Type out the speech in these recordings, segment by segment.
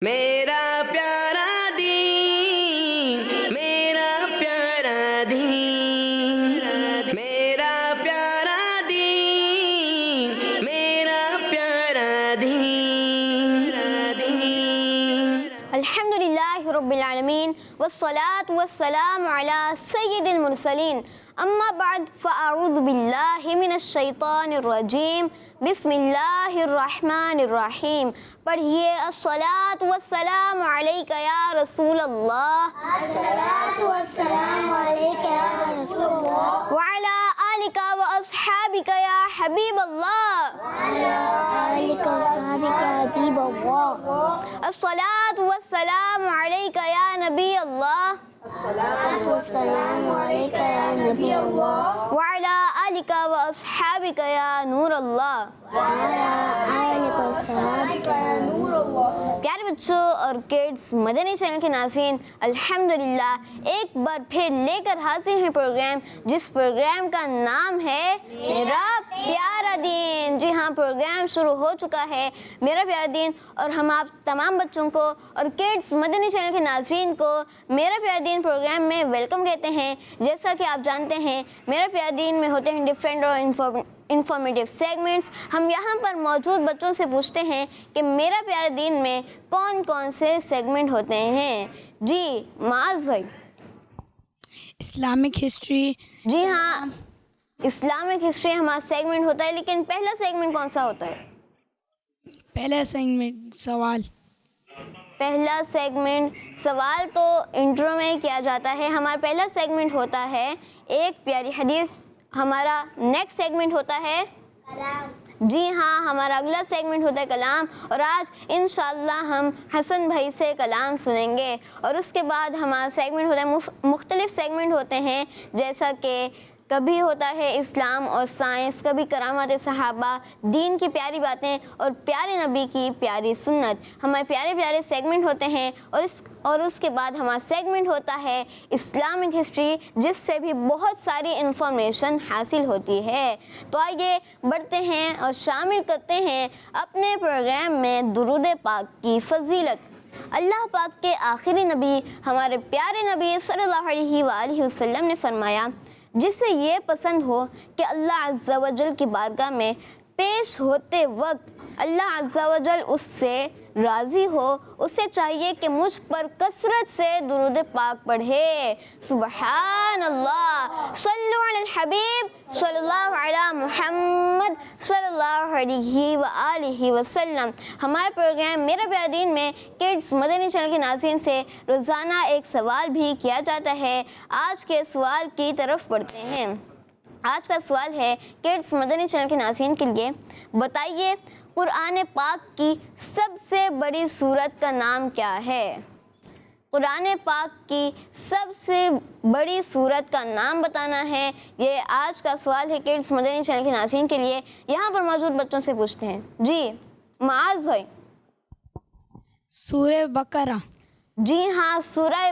میرا پیارا دین، میرا پیارا دین، میرا پیارا دین، میرا پیارا دین۔ الحمدللہ رب العالمین والصلاة والسلام علی سید المرسلین، اما بعد فاعوذ باللہ من الشیطان الرجیم، بسم اللہ الرحمن الرحیم۔ پڑھیے الصلاۃ والسلام علیک یا رسول اللہ، الصلاۃ والسلام علیک یا رسول اللہ، وعلی آلک واصحابک یا حبیب اللہ، وعلی آلک واصحابک یا حبیب اللہ، الصلاۃ والسلام علیک یا نبی اللہ، الصلاۃ والسلام علیک یا نبی اللہ، وعلی آلک واصحابک یا نور اللہ۔ وعلی آلک واصحابک یا نور اللہ۔ پیارے بچوں اور کڈز، مدنی چینل کے ناظرین، الحمدللہ ایک بار پھر لے کر حاضر ہیں پروگرام، جس پروگرام کا نام ہے میرا پیارا دین۔ جی ہاں، پروگرام شروع ہو چکا ہے میرا پیارا دین، اور ہم آپ تمام بچوں کو اور کڈز مدنی چینل کے ناظرین کو میرا پیارا دین پروگرام میں ویلکم کہتے ہیں۔ جیسا کہ آپ جانتے ہیں، میرا پیارا دین میں ہوتے ہیں ڈفرینٹ اور انفارمیٹیو سیگمنٹس۔ ہم یہاں پر موجود بچوں سے پوچھتے ہیں کہ میرا پیارا دین میں کون کون سے سیگمنٹ ہوتے ہیں۔ جی معاذ بھائی۔ Islamic history. جی ہاں، اسلامک ہسٹری ہمارا سیگمنٹ ہوتا ہے، لیکن پہلا سیگمنٹ کون سا ہوتا ہے؟ پہلا سیگمنٹ سوال۔ پہلا سیگمنٹ سوال تو انٹرو میں کیا جاتا ہے۔ ہمارا پہلا سیگمنٹ ہوتا ہے ایک پیاری حدیث۔ ہمارا نیکسٹ سیگمنٹ ہوتا ہے کلام۔ جی ہاں، ہمارا اگلا سیگمنٹ ہوتا ہے کلام، اور آج انشاءاللہ ہم حسن بھائی سے کلام سنیں گے۔ اور اس کے بعد ہمارا سیگمنٹ ہوتا ہے مختلف سیگمنٹ ہوتے ہیں، جیسا کہ کبھی ہوتا ہے اسلام اور سائنس، کبھی کرامات صحابہ، دین کی پیاری باتیں اور پیارے نبی کی پیاری سنت۔ ہمارے پیارے پیارے سیگمنٹ ہوتے ہیں، اور اس کے بعد ہمارا سیگمنٹ ہوتا ہے اسلامک ہسٹری، جس سے بھی بہت ساری انفارمیشن حاصل ہوتی ہے۔ تو آئیے بڑھتے ہیں اور شامل کرتے ہیں اپنے پروگرام میں درود پاک کی فضیلت۔ اللہ پاک کے آخری نبی ہمارے پیارے نبی صلی اللہ علیہ وآلہ وسلم نے فرمایا، جسے یہ پسند ہو کہ اللہ عز و جل کی بارگاہ میں پیش ہوتے وقت اللہ عز و جل اس سے راضی ہو، اسے چاہیے کہ مجھ پر کثرت سے درود پاک پڑھے۔ سبحان اللہ، صلو علی الحبیب صلی اللہ علی محمد صلی اللہ علیہ وآلہ وسلم۔ ہمارے پروگرام میرا پیارا دین میں کڈز مدنی چینل کے ناظرین سے روزانہ ایک سوال بھی کیا جاتا ہے۔ آج کے سوال کی طرف بڑھتے ہیں۔ آج کا سوال ہے کڈز مدنی چینل کے ناظرین کے لیے، بتائیے قرآن پاک کی سب سے بڑی سورت کا نام کیا ہے؟ قرآن پاک کی سب سے بڑی سورت کا نام بتانا ہے۔ یہ آج کا سوال ہے کڈز مدنی چینل کے ناظرین کے لیے۔ یہاں پر موجود بچوں سے پوچھتے ہیں۔ جی معاذ بھائی۔ سورہ بقرہ۔ جی ہاں، سورہ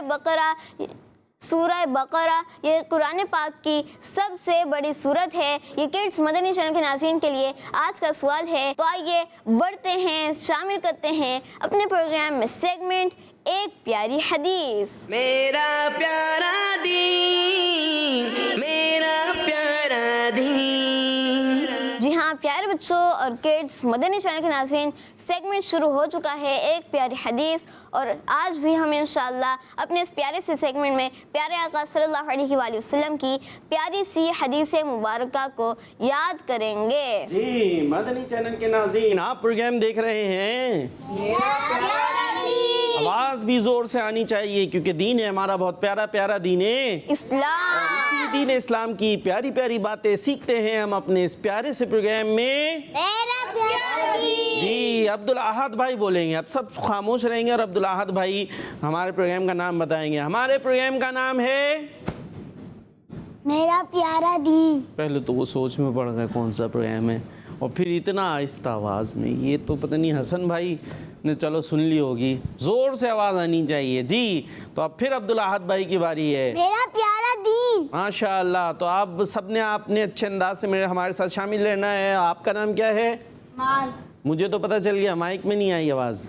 بقرہ یہ قرآن پاک کی سب سے بڑی سورت ہے۔ یہ کڈز مدنی چینل کے ناظرین کے لیے آج کا سوال ہے۔ تو آئیے بڑھتے ہیں، شامل کرتے ہیں اپنے پروگرام میں سیگمنٹ ایک پیاری حدیث۔ میرا پیارا دین، میرا پیارا دین۔ جی ہاں پیارے بچوں اور کڈز مدنی چینل کے ناظرین، سیگمنٹ شروع ہو چکا ہے ایک پیاری حدیث، اور آج بھی ہم انشاءاللہ اپنے اس پیارے سے سیگمنٹ میں پیارے آقا صلی اللہ علیہ وآلہ وسلم کی پیاری سی حدیث مبارکہ کو یاد کریں گے۔ جی مدنی چینل کے ناظرین، آپ پروگرام دیکھ رہے ہیں آواز بھی زور سے آنی چاہیے، کیونکہ دین ہے ہمارا بہت پیارا پیارا دین ہے اسلام۔ اسی دین اسلام کی پیاری پیاری باتیں سیکھتے ہیں ہم اپنے اس پیارے سے پروگرام میں۔ میرا پیارا دین۔ جی عبدالاحد بھائی بولیں گے، اب سب خاموش رہیں گے اور عبدالاحد بھائی ہمارے پروگرام کا نام بتائیں گے۔ ہمارے پروگرام کا نام ہے میرا پیارا دین۔ پہلے تو وہ سوچ میں پڑ گئے کون سا پروگرام ہے، اور پھر اتنا آہستہ آواز میں، یہ تو پتہ نہیں حسن بھائی نے چلو سن لی ہوگی، زور سے آواز آنی چاہیے۔ جی تو اب پھر عبدالاحد بھائی کی باری ہے۔ میرا پیارا دین۔ ماشاءاللہ، تو آپ سب نے اپنے اچھے انداز سے ہمارے ساتھ شامل رہنا ہے۔ آپ کا نام کیا ہے؟ معاذ۔ مجھے تو پتہ چل گیا، مائک میں نہیں آئی آواز.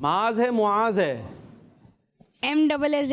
معاذ ہے معاذ ہے؟ MAAZ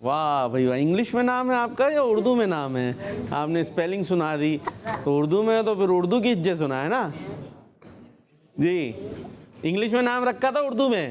واہ بھائی واہ. انگلش میں نام ہے آپ کا یا اردو میں نام ہے؟ آپ نے اسپیلنگ سنا دی تو اردو میں ہے تو پھر اردو کی اجے سنا ہے نا جی. انگلش میں نام رکھا تھا اردو میں؟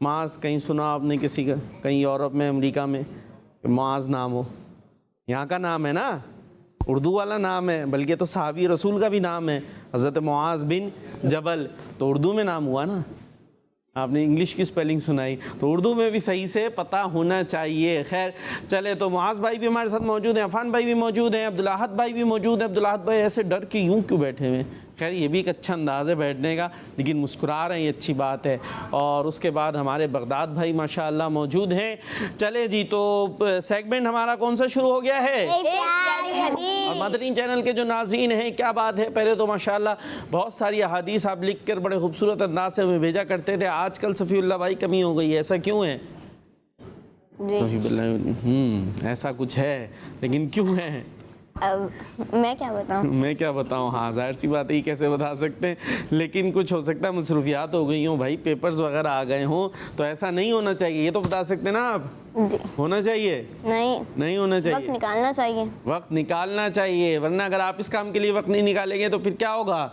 معاذ؟ کہیں سنا آپ نے کسی کا کہیں یورپ میں امریکہ میں کہ معاذ نام ہو؟ یہاں کا نام ہے نا، اردو والا نام ہے، بلکہ تو صحابی رسول کا بھی نام ہے حضرت معاذ بن جبل، تو اردو میں نام ہوا نا. آپ نے انگلش کی سپیلنگ سنائی تو اردو میں بھی صحیح سے پتہ ہونا چاہیے. خیر چلے، تو معاذ بھائی بھی ہمارے ساتھ موجود ہیں، عفان بھائی بھی موجود ہیں، عبدالاحد بھائی بھی موجود ہیں. عبدالاحد بھائی ایسے ڈر کے یوں کیوں بیٹھے ہوئے ہیں؟ خیر یہ بھی ایک اچھا انداز ہے بیٹھنے کا، لیکن مسکرا رہے ہیں، یہ اچھی بات ہے. اور اس کے بعد ہمارے بغداد بھائی ماشاءاللہ موجود ہیں. چلے جی، تو سیگمنٹ ہمارا کون سا شروع ہو گیا ہے؟ پیاری حدیث. اور مدنی چینل کے جو ناظرین ہیں، کیا بات ہے، پہلے تو ماشاءاللہ بہت ساری احادیث آپ لکھ کر بڑے خوبصورت انداز سے ہمیں بھیجا کرتے تھے. آج کل صفی اللہ بھائی کمی ہو گئی ہے، ایسا کیوں ہے؟ ایسا کچھ ہے، لیکن کیوں ہے؟ میں کیا بتاؤں؟ میں کیا بتاؤں؟ ہاں ظاہر سی بات ہے، یہ کیسے بتا سکتے ہیں، لیکن کچھ ہو سکتا ہے مصروفیات ہو گئی ہوں بھائی، پیپرز وغیرہ آ گئے ہوں، تو ایسا نہیں ہونا چاہیے. یہ تو بتا سکتے نا آپ؟ جی ہونا چاہیے؟ نہیں ہونا وقت چاہیے. نکالنا چاہیے. وقت نکالنا چاہیے، ورنہ اگر آپ اس کام کے لیے وقت نہیں نکالیں گے تو پھر کیا ہوگا؟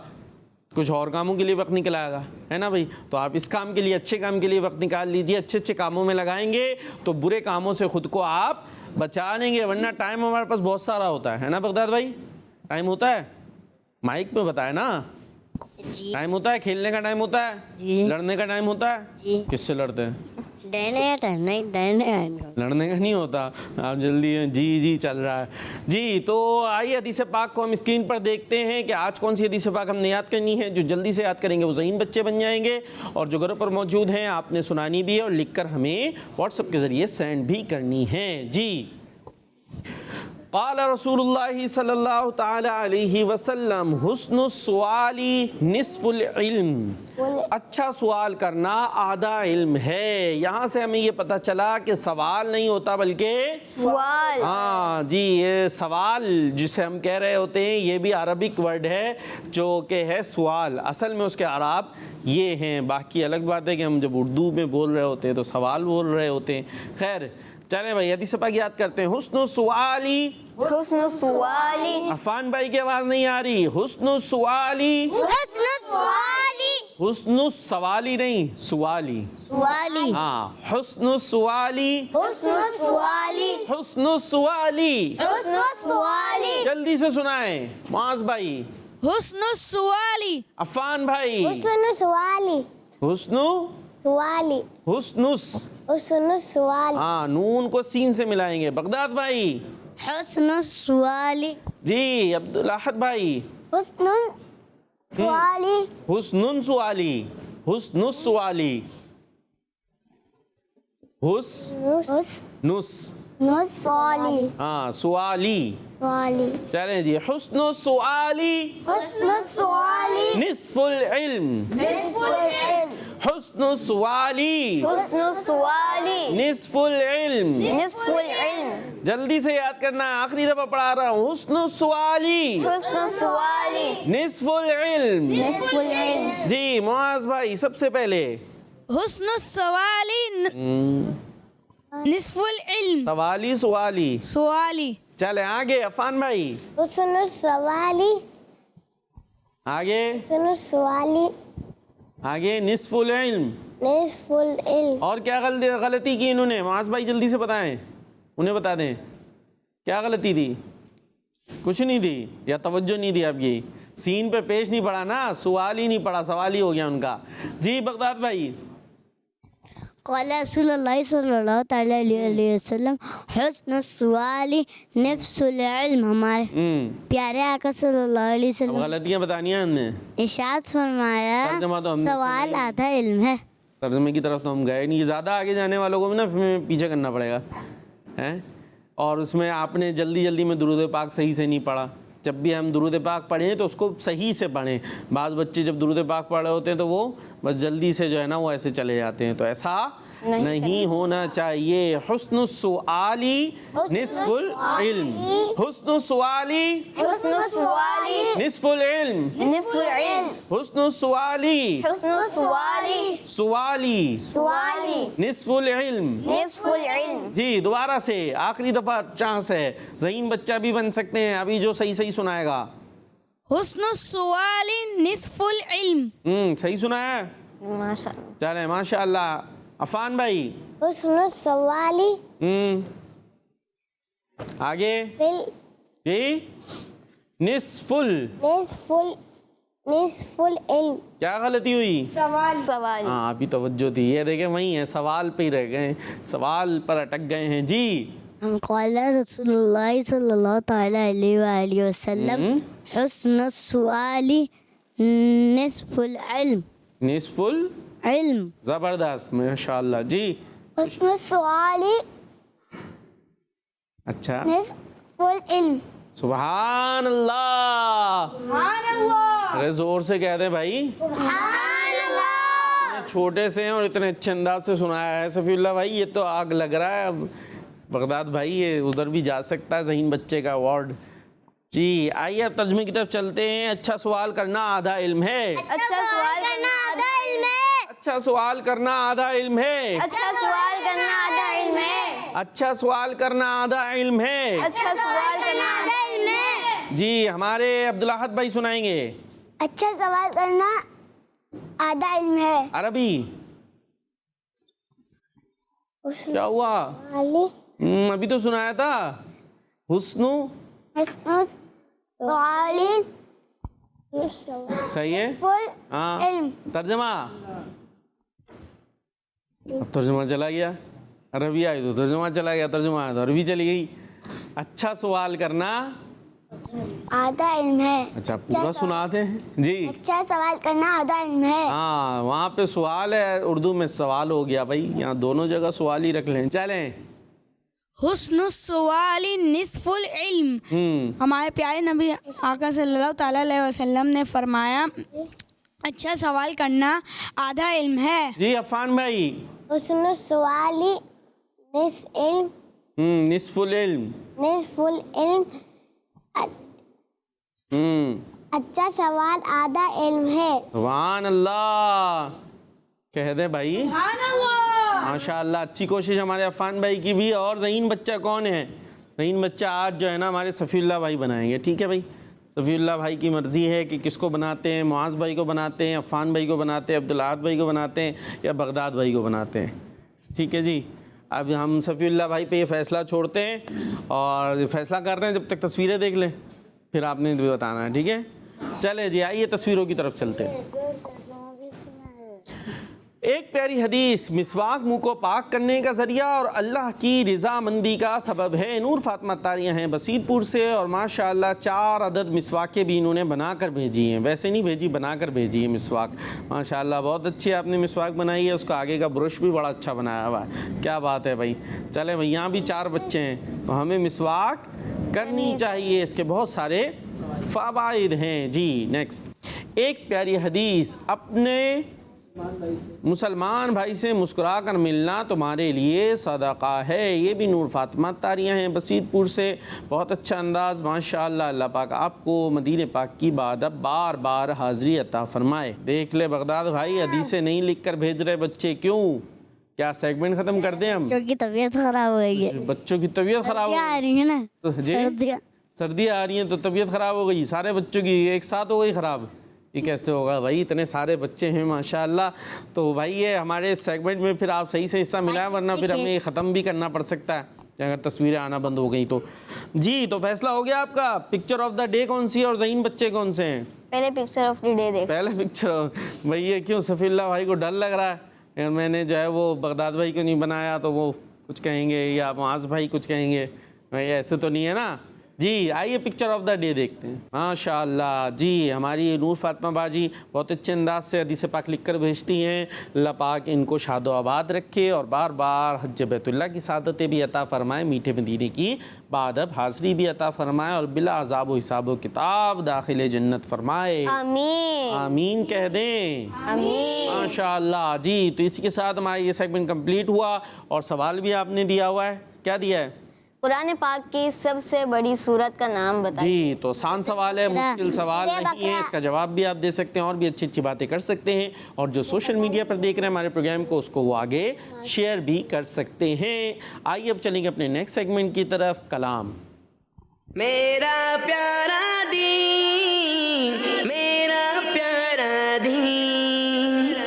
کچھ اور کاموں کے لیے وقت نکلائے گا، ہے نا بھائی؟ تو آپ اس کام کے لیے، اچھے کام کے لیے وقت نکال لیجئے. اچھے اچھے کاموں میں لگائیں گے تو برے کاموں سے خود کو آپ بچا لیں گے، ورنہ ٹائم ہمارے پاس بہت سارا ہوتا ہے نا بغداد بھائی؟ ٹائم ہوتا ہے، مائک میں بتائے نا. ٹائم ہوتا ہے، کھیلنے کا ٹائم ہوتا ہے، لڑنے کا ٹائم ہوتا ہے. کس سے لڑتے ہیں؟ لڑنے کا نہیں ہوتا. آپ جلدی ہیں. جی چل رہا ہے. جی تو آئیے حدیث پاک کو ہم اسکرین پر دیکھتے ہیں کہ آج کون سی حدیث پاک ہم نے یاد کرنی ہے. جو جلدی سے یاد کریں گے وہ ذہین بچے بن جائیں گے، اور جو گھروں پر موجود ہیں آپ نے سنانی بھی ہے اور لکھ کر ہمیں واٹس ایپ کے ذریعے سینڈ بھی کرنی ہے. جی قال رسول اللہ صلی اللہ تعالی علیہ وسلم حسن السؤال نصف العلم. اچھا سوال کرنا آدھا علم ہے. یہاں سے ہمیں یہ پتہ چلا کہ سوال نہیں ہوتا بلکہ سوال. ہاں جی، یہ سوال جسے ہم کہہ رہے ہوتے ہیں یہ بھی عربک ورڈ ہے جو کہ ہے سوال. اصل میں اس کے اعراب یہ ہیں. باقی الگ بات ہے کہ ہم جب اردو میں بول رہے ہوتے ہیں تو سوال بول رہے ہوتے ہیں. خیر چلیں بھائی حدیث پاک یاد کرتے ہیں. حسن السؤالی، حسن السؤالی. عفان بھائی کی آواز نہیں آ رہی. حسن السؤالی، حسن السؤالی. حسن السوالی نہیں، سوالی. سوالی. ہاں حسن السوالی، حسن السؤالی. حسن السوالی. حسن السؤالی. جلدی سے سنائیں. معاذ بھائی، حسن السؤال. عفان بھائی، حسن السؤالی. حسن سوالی. حسن حسن السؤالی. ہاں نون کو سین سے ملائیں گے. بغداد بھائی. حسن السؤالی. جی عبدالاحد بھائی. حسن السؤالی. حسن سوالی، حسن السوالی، حسن السؤالی. ہاں سوالی. سوالی. چلیں جی. حسن السوالی حسن السؤالی. نصف العلم. نصف العلم. حسن السوالی حسن السؤالی نصف العلم. نصف العلم. جلدی سے یاد کرنا ہے، آخری دفعہ پڑھا رہا ہوں. حسن السوالی حسن السؤالی نصف العلم. نصف العلم. جی معاذ بھائی سب سے پہلے. حسن السؤال نصف العلم. سوالی سوالی. سوالی. چلے آگے. عفان بھائی حسن السؤالی. آگے حسن السؤالی. آگے. نصف العلم. نصف العلم. اور کیا غلطی کی انہوں نے؟ معاذ بھائی جلدی سے بتائیں، انہیں بتا دیں کیا غلطی دی. کچھ نہیں دی یا توجہ نہیں دی. اب یہ سین پہ پیش نہیں پڑا نا، سوال ہی نہیں پڑا، سوال ہی ہو گیا ان کا. جی بغداد بھائی. قال رسول اللہ صلی اللہ تعالی علیہ وسلم حسن السؤال نفس العلم. ہمارے پیارے آقا صلی اللہ علیہ اب وسلم غلطیاں بتانی ہیں ہم نے. ارشاد فرمایا ترجمہ تو ہم نے سوال آدھا علم ہے. ترجمے کی طرف تو ہم گئے نہیں. زیادہ آگے جانے والوں کو بھی نا پیچھے کرنا پڑے گا ہیں. اور اس میں آپ نے جلدی میں درود پاک صحیح سے نہیں پڑھا. جب بھی ہم درود پاک پڑھیں تو اس کو صحیح سے پڑھیں. بعض بچے جب درود پاک پڑھ رہے ہوتے ہیں تو وہ بس جلدی سے جو ہے نا وہ ایسے چلے جاتے ہیں. تو ایسا نہیں ہونا چاہیے. حسن السؤالی نصف العلم. حسن السؤالی حسن السؤالی نصف العلم. نصف العلم. حسن السؤالی حسن السؤالی سوالی سوالی نصف العلم. نصف العلم. جی دوبارہ سے آخری دفعہ چانس ہے. ذہین بچہ بھی بن سکتے ہیں ابھی جو صحیح سنائے گا. حسن السؤال نصف العلم. صحیح سنا ہے. ماشاء اللہ. چلے ماشاء اللہ. عفان بھائی حسن السؤال آگے جی. نصف نصف العلم. کیا غلطی ہوئی؟ سوالی. ہاں ابھی توجہ تھی. یہ دیکھیں وہیں ہے سوال پہ ہی رہ گئے ہیں, سوال پر اٹک گئے ہیں. جی قال رسول اللہ صلی اللہ تعالی علیہ وآلہ وسلم حسن السؤال نصف العلم. نصف علم. زبردست ماشاء اللہ. جی حسن السؤال اچھا نصف العلم. سبحان اللہ. ارے زور سے کہہ دیں بھائی. چھوٹے سے ہیں اور اتنے اچھے انداز سے سنایا ہے صفی اللہ بھائی. یہ تو آگ لگ رہا ہے. اب بغداد بھائی یہ ادھر بھی جا سکتا ہے ذہین بچے کا ایوارڈ. جی آئیے اب ترجمے کی طرف چلتے ہیں. اچھا سوال کرنا آدھا علم ہے. اچھا سوال کرنا آدھا علم ہے. اچھا سوال کرنا آدھا علم ہے. اچھا سوال کرنا آدھا علم ہے. اچھا سوال کرنا آدھا علم ہے. اچھا سوال کرنا آدھا علم ہے. جی ہمارے عبدالاحد بھائی سنائیں گے. اچھا سوال کرنا آدھا علم ہے. عربی کیا ہوا؟ ابھی تو سنایا تھا. حسن حسن السؤال صحیح ہے. نصف ہاں العلم. ترجمہ. اب ترجمہ چلا گیا. عربی آئی تو ترجمہ چلا گیا, ترجمہ آیا تو عربی چلی گئی. اچھا سوال کرنا آدھا علم ہے. اچھا پورا سناتے ہیں. جی اچھا سوال کرنا آدھا علم ہے. ہاں وہاں پہ سوال ہے, اردو میں سوال ہو گیا بھائی. یہاں دونوں جگہ سوال ہی رکھ لیں. چلیں حسن السؤال نصف العلم. ہمارے پیارے نبی آقا صلی اللہ تعالیٰ علیہ وسلم نے فرمایا اچھا سوال کرنا آدھا علم ہے. جی عفان بھائی. حسن السؤال نصف علم. نصف العلم. نصف العلم. اچھا سوال آدھا علم ہے. سبحان اللہ. کہہ دیں بھائی ماشاء اللہ. اچھی کوشش ہمارے عفان بھائی کی بھی. اور ذہین بچہ کون ہے؟ ذہین بچہ آج جو ہے نا ہمارے صفی اللہ بھائی بنائیں گے. ٹھیک ہے بھائی. صفی اللہ بھائی کی مرضی ہے کہ کس کو بناتے ہیں. معاذ بھائی کو بناتے ہیں, عفان بھائی کو بناتے ہیں, عبدالاحد بھائی کو بناتے ہیں, یا بغداد بھائی کو بناتے ہیں. ٹھیک ہے جی. اب ہم صفی اللہ بھائی پہ یہ فیصلہ چھوڑتے ہیں اور فیصلہ کر رہے ہیں جب تک تصویریں دیکھ لیں, پھر آپ نے بھی بتانا ہے. ٹھیک ہے چلے جی آئیے تصویروں کی طرف چلتے ہیں. ایک پیاری حدیث. مسواک منہ کو پاک کرنے کا ذریعہ اور اللہ کی رضا مندی کا سبب ہے. نور فاطمہ تاریاں ہیں بسیط پور سے, اور ماشاءاللہ 4 عدد مسواکیں بھی انہوں نے بنا کر بھیجی ہیں. ویسے نہیں بھیجی, بنا کر بھیجی ہے مسواک. ماشاءاللہ بہت اچھی آپ نے مسواک بنائی ہے. اس کا آگے کا برش بھی بڑا اچھا بنایا ہوا ہے. کیا بات ہے بھائی. چلے بھائی یہاں بھی 4 بچے ہیں تو ہمیں مسواک کرنی چاہیے. اس کے بہت سارے فوائد ہیں. جی نیکسٹ. ایک پیاری حدیث. اپنے مسلمان بھائی سے مسکرا کر ملنا تمہارے لیے صدقہ ہے. یہ بھی نور فاطمہ تاریاں ہیں بسیط پور سے. بہت اچھا انداز ماشاءاللہ. اللہ پاک آپ کو مدینہ پاک کی بادب بار بار حاضری عطا فرمائے. دیکھ لے بغداد بھائی حدیثیں نہیں لکھ کر بھیج رہے بچے. کیوں؟ کیا سیگمنٹ ختم کر دیں ہم؟ کیونکہ طبیعت خراب ہو گئی ہے. بچوں کی طبیعت خراب ہو آ رہی ہے نا گئی. سردیاں آ رہی ہیں تو طبیعت خراب ہو گئی. سارے بچوں کی ایک ساتھ ہو گئی خراب. یہ کیسے ہوگا بھائی, اتنے سارے بچے ہیں ماشاءاللہ. تو بھائی یہ ہمارے سیگمنٹ میں پھر آپ صحیح سے حصہ ملائیں, ورنہ پھر ہمیں یہ ختم بھی کرنا پڑ سکتا ہے اگر تصویریں آنا بند ہو گئی تو. جی تو فیصلہ ہو گیا آپ کا. پکچر آف دا ڈے کون سی ہے اور ذہین بچے کون سے ہیں؟ پہلے پکچر آف دی ڈے دیکھ. پہلے پکچر. بھائی یہ کیوں صفی اللہ بھائی کو ڈر لگ رہا ہے؟ میں نے جو ہے وہ بغداد بھائی کو نہیں بنایا تو وہ کچھ کہیں گے, یا معاذ بھائی کچھ کہیں گے. بھائی ایسے تو نہیں ہے نا. جی آئیے پکچر آف دا ڈے دیکھتے ہیں. ماشاء اللہ جی ہماری نور فاطمہ باجی بہت اچھے انداز سے حدیث پاک لکھ کر بھیجتی ہیں. اللہ پاک ان کو شاد و آباد رکھے اور بار بار حج بیت اللہ کی سعادتیں بھی عطا فرمائے, میٹھے مدینے کی بادب حاضری بھی عطا فرمائے اور بلا عذاب و حساب و کتاب داخل جنت فرمائے. آمین آمین کہہ دیں. آمین. ماشاء اللہ جی. تو اسی کے ساتھ ہمارا یہ سیگمنٹ کمپلیٹ ہوا اور سوال بھی آپ نے دیا ہوا ہے. کیا دیا ہے؟ قرآن پاک کی سب سے بڑی سورت کا نام بتائیے. جی تو آسان سوال ہے, مشکل سوال نہیں ہے, اس کا جواب بھی آپ دے سکتے ہیں اور بھی اچھی اچھی باتیں کر سکتے ہیں. اور جو سوشل میڈیا پر دیکھ رہے ہیں ہمارے پروگرام کو, اس کو وہ آگے شیئر بھی کر سکتے ہیں. آئیے اب چلیں گے اپنے نیکسٹ سیگمنٹ کی طرف. کلام. میرا پیارا دین, میرا پیارا دین.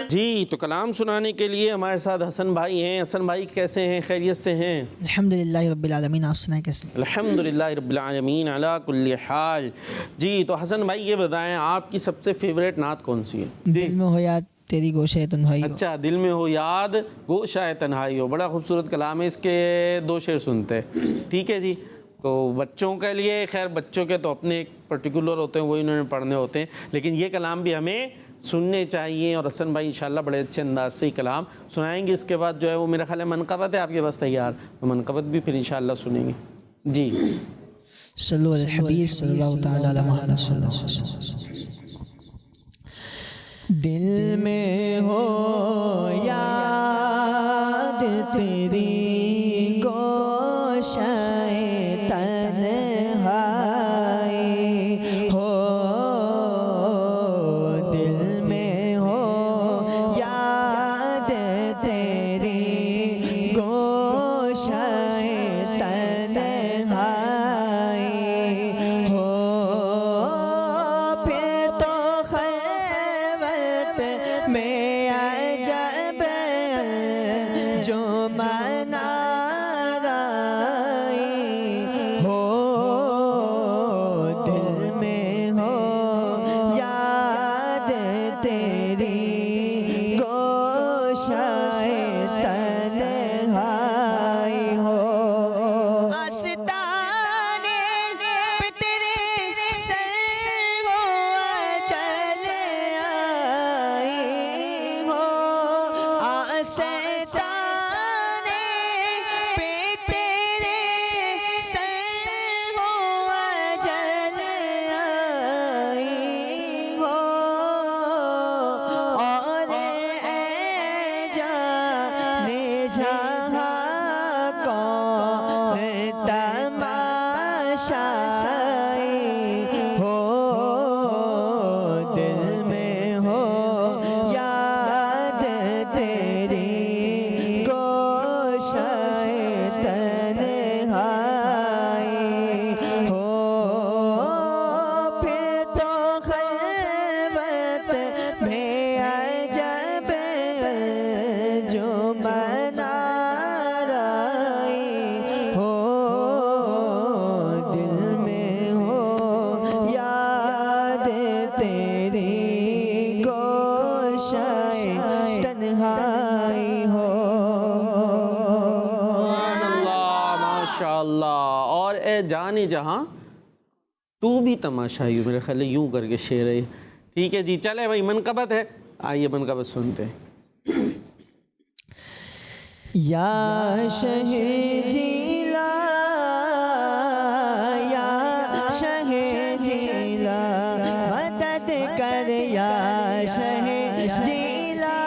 جی تو کلام سنانے کے لیے ہمارے ساتھ حسن بھائی ہیں. حسن بھائی کیسے ہیں؟ خیریت سے ہیں؟ الحمدللہ رب العالمین. آپ سنائیں کیسے؟ الحمدللہ رب العالمین علی کل حال. جی تو حسن بھائی یہ بتائیں آپ کی سب سے فیوریٹ نعت کون سی ہے؟ دل میں ہو یاد تیری گوشہ تنہائی ہو. اچھا, دل میں ہو یاد گوشہ تنہائی ہو. بڑا خوبصورت کلام ہے. اس کے 2 شعر سنتے ہیں. ٹھیک ہے جی. تو بچوں کے لیے, خیر بچوں کے تو اپنے ایک پرٹیکولر ہوتے ہیں, وہی انہوں نے پڑھنے ہوتے ہیں, لیکن یہ کلام بھی ہمیں سننے چاہیے. اور حسن بھائی انشاءاللہ بڑے اچھے انداز سے ہی کلام سنائیں گے. اس کے بعد جو ہے وہ میرا خیال ہے منقبت ہے آپ کے پاس تیار, تو منقبت بھی پھر انشاءاللہ سنیں گے. جی صلو علی الحبیب صلی اللہ تعالی علی محمد صلی اللہ علیہ وسلم. دل میں ہو یاد تیری گوشہ تنہائی ہو, دل میں ہو یاد تیری گوشہ تنہائی ہو, پھر تو خلوت میں عجب جو منائی ہو, دل میں ہو یاد تیری گوشہ تنہائی ہو. آستانے پہ تیرے سر و اجل آئی ہو, آستانے پہ تیرے سر و اجل آئی ہو, اور اے جانے جہاں کون تماشائی ہو, دل میں ہو یاد تیری گوشہ تنہائی ہو, پھر تو خلوت میں عجب جو منائی ہو, دل میں ہو یاد تیری گوشہ تنہائی ہو. سبحان اللہ ماشاء اللہ. اور اے جانے جہاں تو بھی تماشائی ہو, میرے خیال ہے یوں کر کے شعر ہے. ٹھیک ہے جی, چلے بھائی منقبت ہے, آئیے منقبت سنتے ہیں. یا شہ جیلا, یا شہ جیلا, مدد کر یا شہ جیلا,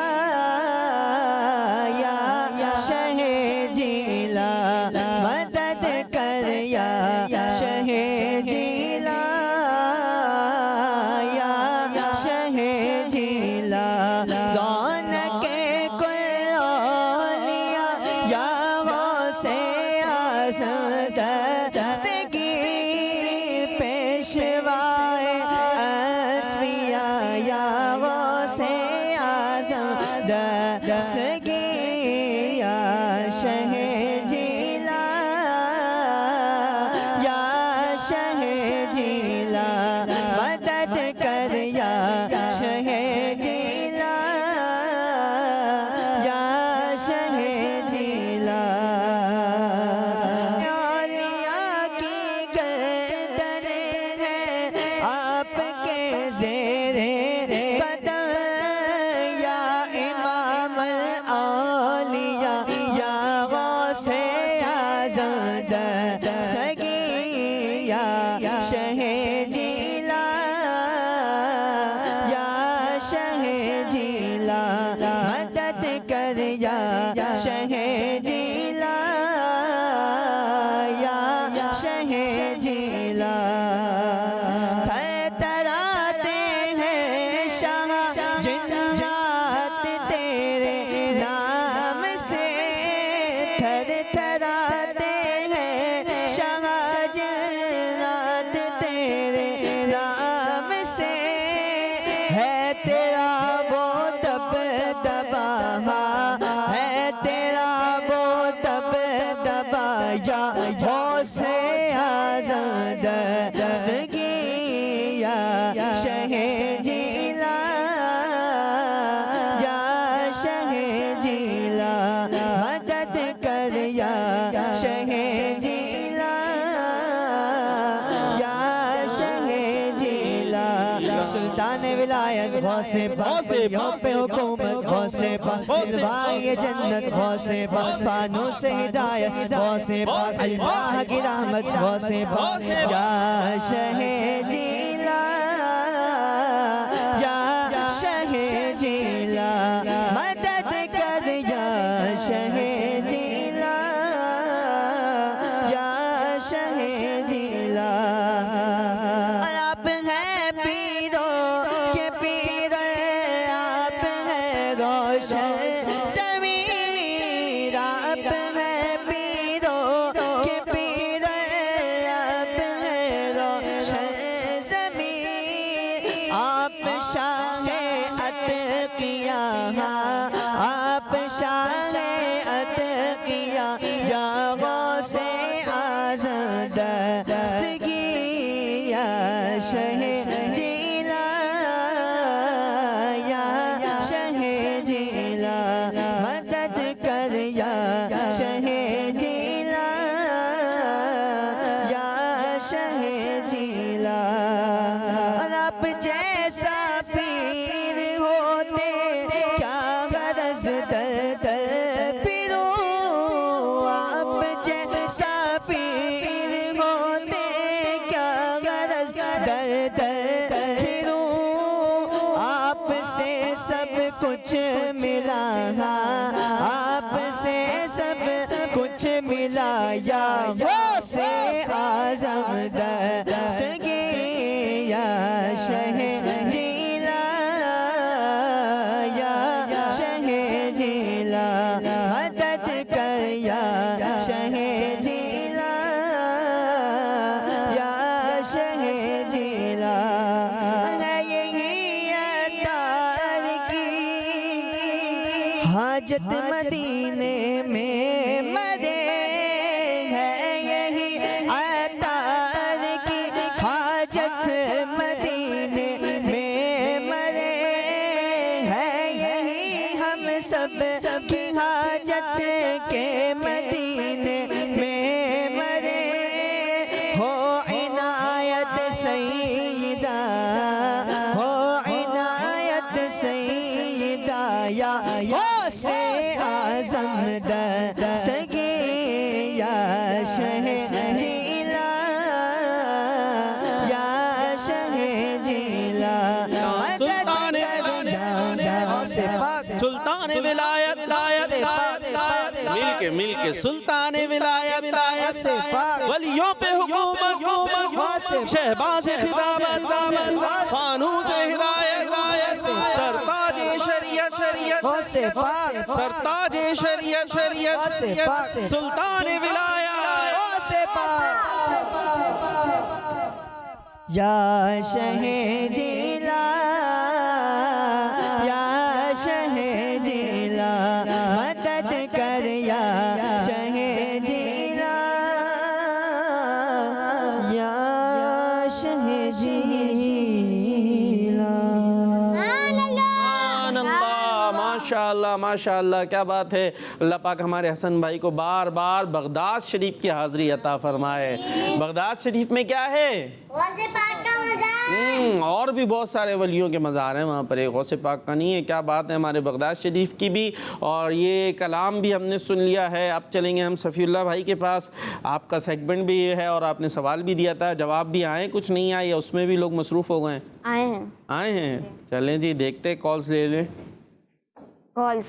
یا شہ جیلا, مدد کر یا شہ جیلا, یا شہ جیلا, رونق کل اولیاء یا غوث اعظم, دستگی پیشوائے اصفیاء یا غوث اعظم, دستگی یا شہ جیلا, یا شہ جیلا, مدد کر یا شہ جیلا, یا شہ جیلا یا شہ جیلا تھرتھراتے ہیں شاہ جنات تیرے نام سے تھرتھراتے ہیں شاہ جنات تیرے نام سے ہے تیرا وہ تب دبا ہے تیرا وہ تب دبا یا غوث اعظم دستگی یا شہ جیلا یا شہ جیلا مدد کر یا شہ جیلا یا شہ جیلا سلطان ولایت غوث پاک یوں پہ حکومت غوث پاک دلبائے جنت غوث پاک فانوس ہدایت غوث پاک اللہ کی رحمت غوث پاک یا شہ جیلا یا شہ جیلا مدد کر یا شہ جیلا یا شہ جیلا اور آپ ہیں پیروں کے پیر آپ ہیں روشن ضمیر آپ ہیں پیروں کے پیر آپ ہیں روشن ضمیر آپ شاہ عتقیہ آپ شاہ عتقیہ یا غوث اعظم دستگی یا شہ جیلا یا شہ جیلا مدد کر یا شہ جیلا یا شہ جیلا اور آپ جیسا پیر ہوتے کیا غرض در پیرو آپ جیسا پیر ہوتے کیا غرض در پیرو آپ سے سب کچھ ملا آپ سے سب کچھ ملا یا غوث اعظم دستگی یا شہ جیلا یا شہ جیلا مدد کر یا شہ جیلا یا شہ جیلا ہے یہی عطار کی حاجت مدینے میں مرے ہے یہی عطار کی حاجت مدینے میں مرے ہے یہی ہم سب کی حاجت کے مدینے میں مرے ہو عنایت سیدہ ہو عنایت سیدہ یا غوث اعظم دستگی یا شہ جیلا یا شہ جیلا سلطان سلطان ولایت مل کے سلطان ولایت ولیوں پہ حکومت شہباز خطابت فانوس ہدایت سرتاج شریعت سرتاج شریعت سلطان ولایت یا شہ جیلا یا شہ جیلا مدد کر یا شہ جیلا یا شہ جیلا سبحان اللہ ماشاءاللہ ماشاءاللہ کیا بات ہے. اللہ پاک ہمارے حسن بھائی کو بار بار بغداد شریف کی حاضری عطا فرمائے. بغداد شریف میں کیا ہے؟ اور بھی بہت سارے ولیوں کے مزار ہیں وہاں پر. ایک غوث پاک کا نہیں ہے. کیا بات ہے ہمارے بغداد شریف کی بھی. اور یہ کلام بھی ہم نے سن لیا ہے. اب چلیں گے ہم صفی اللہ بھائی کے پاس. آپ کا سیگمنٹ بھی یہ ہے اور آپ نے سوال بھی دیا تھا, جواب بھی آئے کچھ نہیں آئے, اس میں بھی لوگ مصروف ہو گئے ہیں؟ آئے ہیں. چلیں جی دیکھتے کالز لے لیں. کالز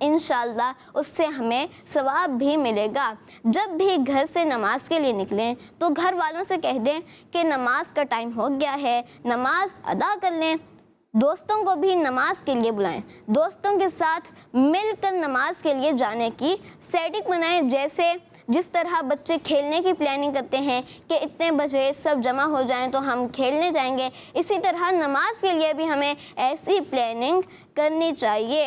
انشاءاللہ اس سے ہمیں ثواب بھی ملے گا۔ جب بھی گھر سے نماز کے لیے نکلیں تو گھر والوں سے کہہ دیں کہ نماز کا ٹائم ہو گیا ہے، نماز ادا کر لیں۔ دوستوں کو بھی نماز کے لیے بلائیں، دوستوں کے ساتھ مل کر نماز کے لیے جانے کی سیٹنگ بنائیں، جس طرح بچے کھیلنے کی پلاننگ کرتے ہیں کہ اتنے بجے سب جمع ہو جائیں تو ہم کھیلنے جائیں گے، اسی طرح نماز کے لیے بھی ہمیں ایسی پلاننگ کرنی چاہیے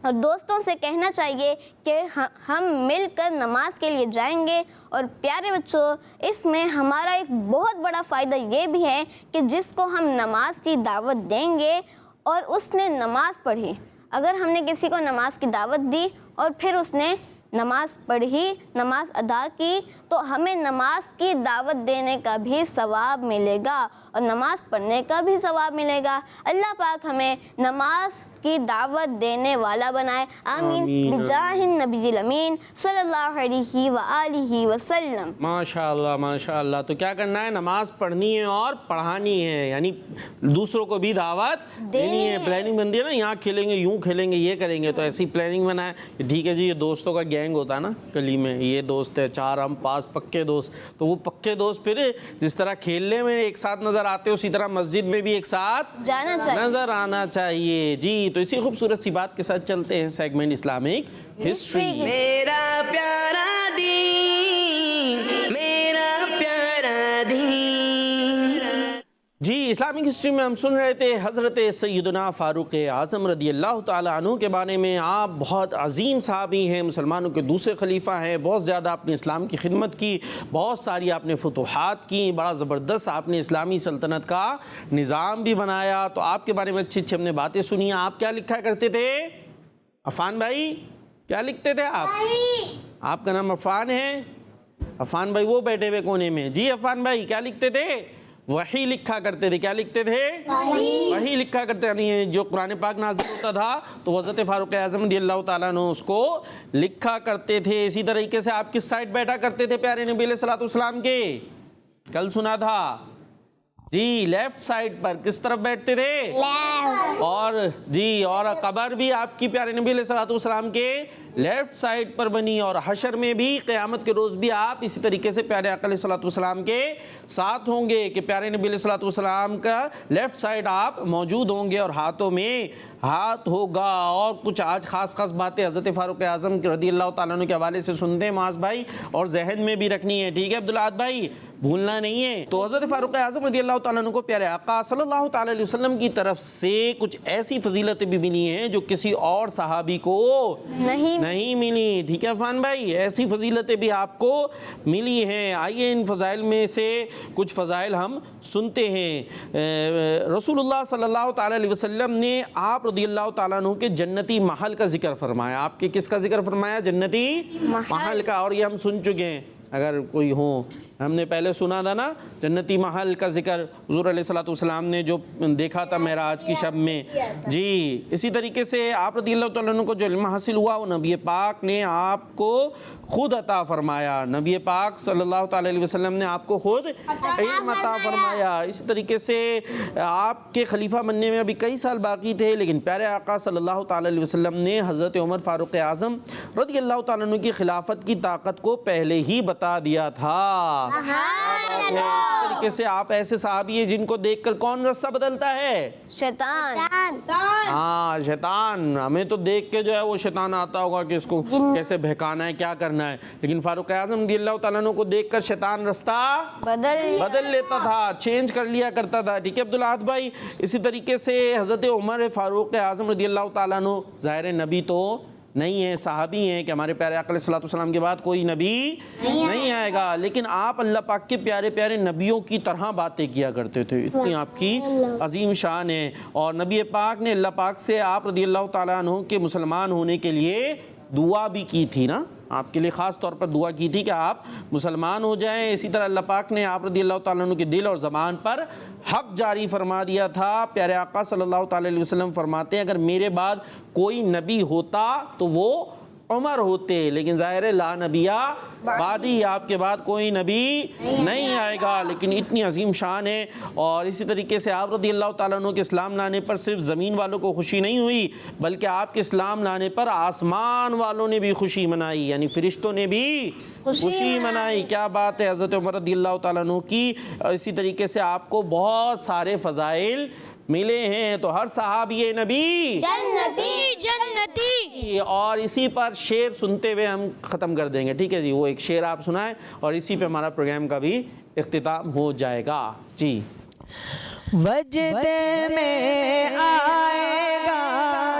اور دوستوں سے کہنا چاہیے کہ ہم مل کر نماز کے لیے جائیں گے۔ اور پیارے بچوں، اس میں ہمارا ایک بہت بڑا فائدہ یہ بھی ہے کہ جس کو ہم نماز کی دعوت دیں گے اور اس نے نماز پڑھی، اگر ہم نے کسی کو نماز کی دعوت دی اور پھر اس نے نماز پڑھی، نماز ادا کی، تو ہمیں نماز کی دعوت دینے کا بھی ثواب ملے گا اور نماز پڑھنے کا بھی ثواب ملے گا۔ اللہ پاک ہمیں نماز کی دعوت دینے والا بنائے، آمین بجاہ النبی الامین صلی اللہ علیہ وآلہ وسلم۔ ماشاءاللہ ماشاءاللہ۔ تو کیا کرنا ہے؟ نماز پڑھنی ہے اور پڑھانی ہے، یعنی دوسروں کو بھی دعوت دینی ہے۔ پلاننگ بنتی ہے نا، یہاں کھیلیں گے، یوں کھیلیں گے، یہ کریں گے، تو ایسی پلاننگ بنائے کہ ٹھیک ہے جی، یہ دوستوں کا گینگ ہوتا ہے نا گلی میں، یہ دوست ہے 4 ہم 5 پکے دوست، تو وہ پکے دوست پھر جس طرح کھیلنے میں ایک ساتھ نظر آتے اسی طرح مسجد میں بھی ایک ساتھ نظر آنا چاہیے۔ جی تو اسی خوبصورت سی بات کے ساتھ چلتے ہیں سیگمنٹ اسلامک ہسٹری۔ میرا پیارا دین، میرا پیارا دین۔ جی اسلامک ہسٹری میں ہم سن رہے تھے حضرت سیدنا فاروق اعظم رضی اللہ تعالیٰ عنہ کے بارے میں۔ آپ بہت عظیم صحابی ہیں، مسلمانوں کے دوسرے خلیفہ ہیں، بہت زیادہ آپ نے اسلام کی خدمت کی، بہت ساری آپ نے فتوحات کی، بڑا زبردست آپ نے اسلامی سلطنت کا نظام بھی بنایا۔ تو آپ کے بارے میں اچھی ہم نے باتیں سنی۔ آپ کیا لکھا کرتے تھے عفان بھائی؟ کیا لکھتے تھے آپ کا نام عفان ہے؟ عفان بھائی وہ بیٹھے ہوئے کونے میں۔ جی عفان بھائی کیا لکھتے تھے؟ وحی لکھا کرتے تھے۔ کیا لکھتے تھے؟ وحی لکھا کرتے، یعنی جو قرآن پاک نازل ہوتا تھا تو حضرت فاروق اعظم رضی اللہ تعالیٰ عنہ اس کو لکھا کرتے تھے۔ اسی طریقے سے آپ کس سائڈ بیٹھا کرتے تھے پیارے نبی علیہ الصلوۃ والسلام کے؟ کل سنا تھا جی، لیفٹ سائڈ پر۔ کس طرف بیٹھتے تھے؟ اور جی، اور قبر بھی آپ کی پیارے نبی علیہ الصلوۃ والسلام کے لیفٹ سائڈ پر بنی، اور حشر میں بھی قیامت کے روز بھی آپ اسی طریقے سے پیارے آقا علیہ الصلوۃ والسلام کے ساتھ ہوں گے کہ پیارے نبی علیہ الصلوۃ والسلام کا لیفٹ سائڈ آپ موجود ہوں گے اور ہاتھوں میں ہاتھ ہوگا۔ اور کچھ آج خاص باتیں حضرت فاروق اعظم رضی اللہ تعالیٰ عنہ کے حوالے سے سنتے ہیں معاذ بھائی، اور ذہن میں بھی رکھنی ہے، ٹھیک ہے عبدالعاد بھائی؟ بھولنا نہیں ہے۔ تو حضرت فاروق اعظم رضی اللہ تعالیٰ عنہ کو پیارے آقا صلی اللہ تعالیٰ علیہ وسلم کی طرف سے کچھ ایسی فضیلتیں بھی ملی ہیں جو کسی اور صحابی کو نہیں ملی، ٹھیک ہے عفان بھائی؟ ایسی فضیلتیں بھی آپ کو ملی ہیں۔ آئیے ان فضائل میں سے کچھ فضائل ہم سنتے ہیں۔ رسول اللہ صلی اللہ تعالیٰ علیہ وسلم نے آپ رضی اللہ تعالیٰ عنہ کے جنتی محل کا ذکر فرمایا۔ آپ کے کس کا ذکر فرمایا؟ جنتی محل کا۔ اور یہ ہم سن چکے ہیں، اگر کوئی ہو، ہم نے پہلے سنا تھا نا جنتی محل کا ذکر، حضور علیہ الصلوۃ والسلام نے جو دیکھا تھا معراج کی شب میں۔ جی اسی طریقے سے آپ رضی اللہ تعالیٰ عنہ کو جو علم حاصل ہوا وہ نبی پاک نے آپ کو خود عطا فرمایا۔ نبی پاک صلی اللہ تعالیٰ علیہ وسلم نے آپ کو خود علم عطا فرمایا۔ اسی طریقے سے آپ کے خلیفہ بننے میں ابھی کئی سال باقی تھے، لیکن پیارے آقا صلی اللہ تعالیٰ علیہ وسلم نے حضرت عمر فاروق اعظم رضی اللہ تعالیٰ عنہ کی خلافت کی طاقت کو پہلے ہی بتا دیا تھا۔ اسی طریقے سے آپ ایسے صحابی ہیں جن کو دیکھ کر کون رستہ بدلتا ہے؟ شیطان۔ ہاں شیطان، ہمیں تو دیکھ کے جو ہے وہ شیطان آتا ہوگا کہ اس کو کیسے بہکانا ہے، کیا کرنا ہے، لیکن فاروق اعظم رضی اللہ تعالیٰ عنہ کو دیکھ کر شیطان رستہ بدل لیتا تھا، چینج کر لیا کرتا تھا، ٹھیک ہے عبدالعاد بھائی؟ اسی طریقے سے حضرت عمر فاروق اعظم رضی اللہ تعالیٰ عنہ ظاہر نبی تو نہیں ہے، صحابی ہیں کہ ہمارے پیارے آقا علیہ الصلوۃ والسلام کے بعد کوئی نبی نہیں آئے گا، لیکن آپ اللہ پاک کے پیارے پیارے نبیوں کی طرح باتیں کیا کرتے تھے، اتنی آپ کی عظیم شان ہے۔ اور نبی پاک نے اللہ پاک سے آپ رضی اللہ تعالیٰ عنہ کے مسلمان ہونے کے لیے دعا بھی کی تھی نا، آپ کے لیے خاص طور پر دعا کی تھی کہ آپ مسلمان ہو جائیں۔ اسی طرح اللہ پاک نے آپ رضی اللہ تعالیٰ عنہ کے دل اور زبان پر حق جاری فرما دیا تھا۔ پیارے آقا صلی اللہ تعالیٰ علیہ وسلم فرماتے ہیں اگر میرے بعد کوئی نبی ہوتا تو وہ عمر ہوتے، لیکن ظاہر ہے لا نبیہ بعدی، آپ کے بعد کوئی نبی نہیں آئے گا، لیکن اتنی عظیم شان ہے۔ اور اسی طریقے سے آپ رضی اللہ تعالیٰ عنہ کے اسلام لانے پر صرف زمین والوں کو خوشی نہیں ہوئی، بلکہ آپ کے اسلام لانے پر آسمان والوں نے بھی خوشی منائی، یعنی فرشتوں نے بھی خوشی منائی۔ کیا بات ہے حضرت عمر رضی اللہ تعالیٰ عنہ کی۔ اسی طریقے سے آپ کو بہت سارے فضائل ملے ہیں، تو ہر صحابی نبی جنتی اور اسی پر شعر سنتے ہوئے ہم ختم کر دیں گے، ٹھیک ہے جی؟ وہ ایک شعر آپ سنائیں اور اسی پہ ہمارا پروگرام کا بھی اختتام ہو جائے گا جی۔ وجد میں آئے گا